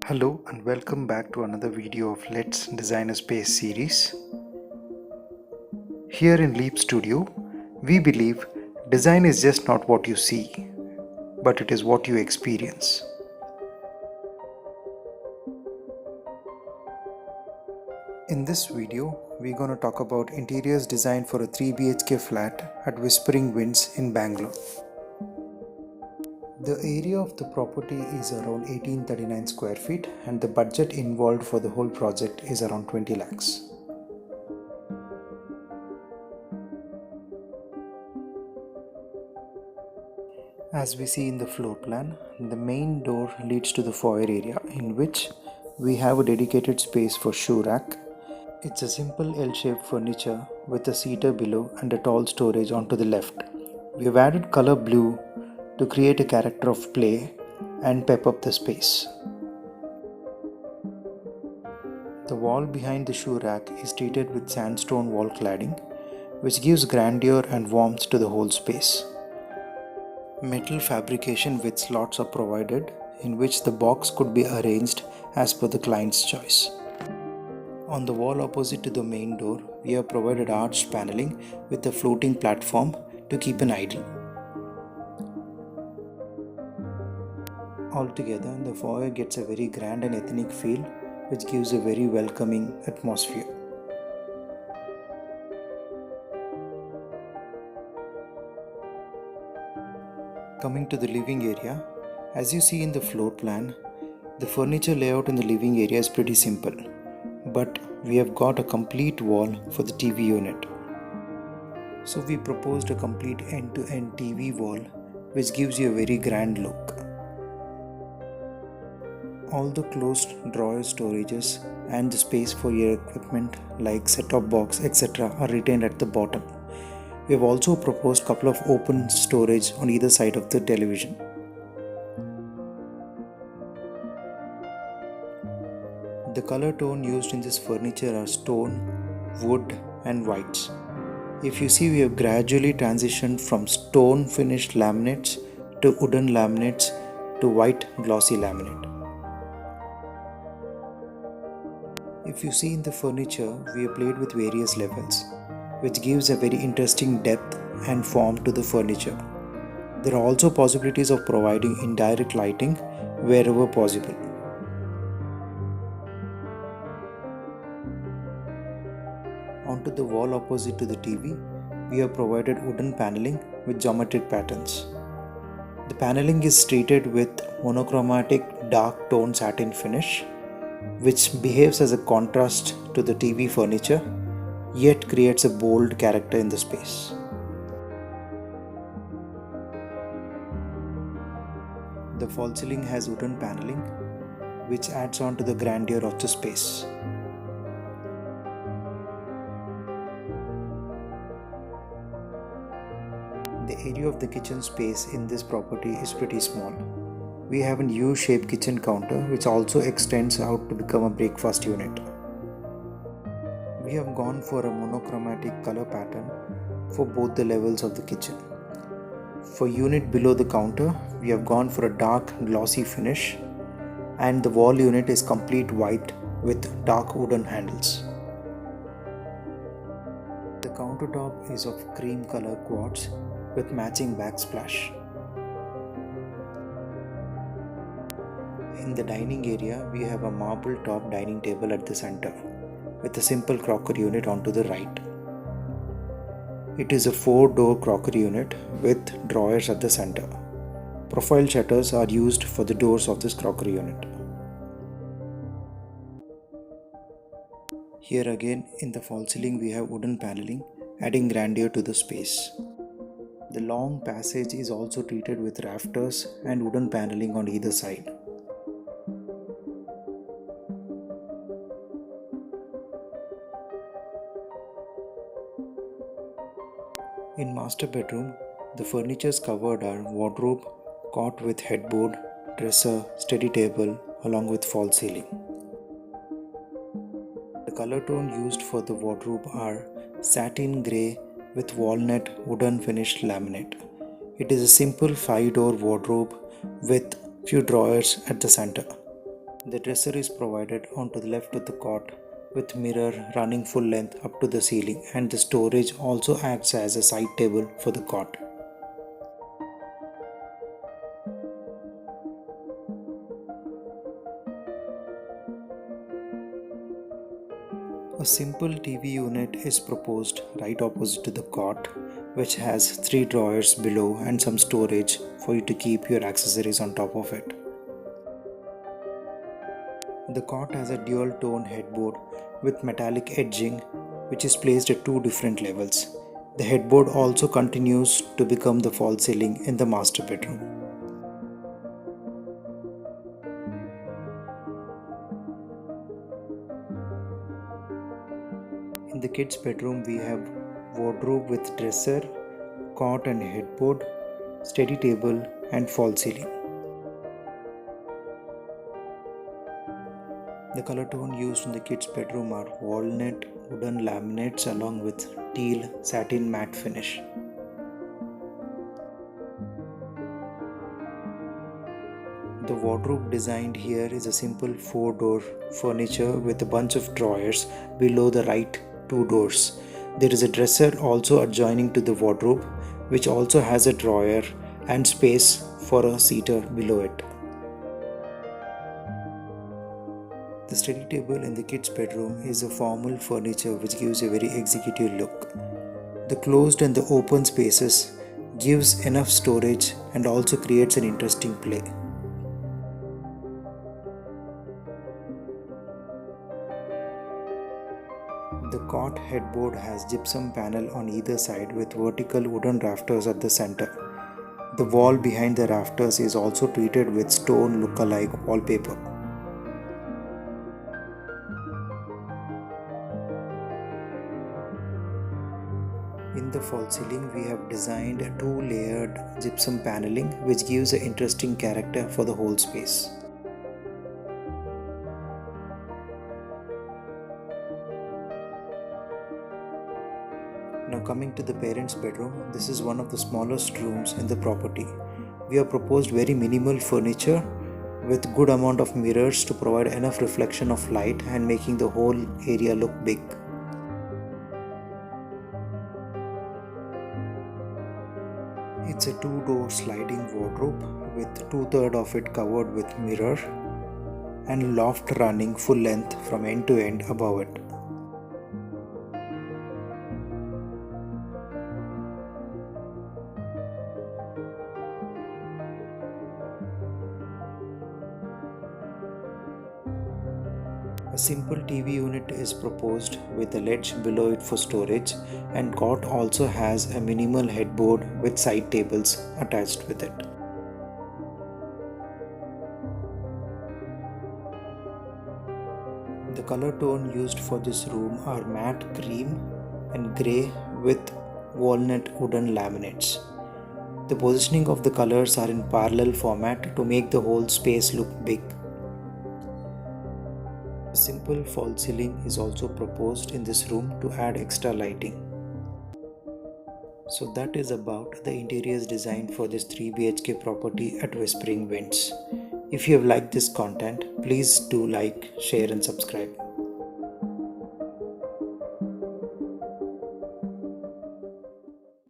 Hello and welcome back to another video of Let's Design a Space series. Here in LeapStudio, we believe design is just not what you see, but it is what you experience. In this video, we're going to talk about interiors design for a 3 BHK flat at Whispering Winds in Bangalore. The area of the property is around 1839 square feet and the budget involved for the whole project is around 20 lakhs. As we see in the floor plan, the main door leads to the foyer area in which we have a dedicated space for shoe rack. It's a simple L-shaped furniture with a seater below and a tall storage onto the left. We have added color blue to create a character of play and pep up the space. The wall behind the shoe rack is treated with sandstone wall cladding, which gives grandeur and warmth to the whole space. Metal fabrication with slots are provided in which the box could be arranged as per the client's choice. On the wall opposite to the main door, we have provided arched paneling with a floating platform to keep an idle. Altogether, the foyer gets a very grand and ethnic feel which gives a very welcoming atmosphere. Coming to the living area, as you see in the floor plan, the furniture layout in the living area is pretty simple, but we have got a complete wall for the TV unit. So we proposed a complete end-to-end TV wall which gives you a very grand look. All the closed drawer storages and the space for your equipment like set-top box etc. are retained at the bottom. We have also proposed a couple of open storage on either side of the television. The color tone used in this furniture are stone, wood and whites. If you see, we have gradually transitioned from stone finished laminates to wooden laminates to white glossy laminate. If you see in the furniture, we have played with various levels, which gives a very interesting depth and form to the furniture. There are also possibilities of providing indirect lighting wherever possible. Onto the wall opposite to the TV, we have provided wooden paneling with geometric patterns. The paneling is treated with monochromatic dark tone satin finish, which behaves as a contrast to the TV furniture, yet creates a bold character in the space. The false ceiling has wooden paneling, which adds on to the grandeur of the space. The area of the kitchen space in this property is pretty small. We have an U-shaped kitchen counter which also extends out to become a breakfast unit. We have gone for a monochromatic color pattern for both the levels of the kitchen. For unit below the counter, we have gone for a dark glossy finish and the wall unit is complete white with dark wooden handles. The countertop is of cream color quartz with matching backsplash. In the dining area, we have a marble top dining table at the center with a simple crockery unit onto the right. It is a 4-door crockery unit with drawers at the center. Profile shutters are used for the doors of this crockery unit. Here again in the false ceiling we have wooden paneling adding grandeur to the space. The long passage is also treated with rafters and wooden paneling on either side. In master bedroom, the furnitures covered are wardrobe, cot with headboard, dresser, study table along with false ceiling. The color tone used for the wardrobe are satin grey with walnut wooden finished laminate. It is a simple 5-door wardrobe with few drawers at the center. The dresser is provided onto the left of the cot with mirror running full length up to the ceiling, and the storage also acts as a side table for the cot. A simple TV unit is proposed right opposite to the cot, which has 3 drawers below and some storage for you to keep your accessories on top of it. The cot has a dual tone headboard with metallic edging, which is placed at 2 different levels. The headboard also continues to become the false ceiling in the master bedroom. In the kids' bedroom, we have wardrobe with dresser, cot and headboard, study table and false ceiling. The color tone used in the kids' bedroom are walnut wooden laminates along with teal satin matte finish. The wardrobe designed here is a simple 4-door furniture with a bunch of drawers below the right 2 doors. There is a dresser also adjoining to the wardrobe, which also has a drawer and space for a seater below it. The study table in the kids' bedroom is a formal furniture which gives a very executive look. The closed and the open spaces gives enough storage and also creates an interesting play. The cot headboard has gypsum panel on either side with vertical wooden rafters at the center. The wall behind the rafters is also treated with stone look-alike wallpaper. In the false ceiling, we have designed a 2-layered gypsum paneling which gives an interesting character for the whole space. Now coming to the parents' bedroom, this is one of the smallest rooms in the property. We have proposed very minimal furniture with good amount of mirrors to provide enough reflection of light and making the whole area look big. It's a 2-door sliding wardrobe with 2/3 of it covered with mirror and loft running full length from end to end above it. A simple TV unit is proposed with a ledge below it for storage, and cot also has a minimal headboard with side tables attached with it. The color tone used for this room are matte cream and grey with walnut wooden laminates. The positioning of the colors are in parallel format to make the whole space look big. A simple false ceiling is also proposed in this room to add extra lighting. So that is about the interiors design for this 3 BHK property at Whispering Winds. If you have liked this content, please do like, share and subscribe.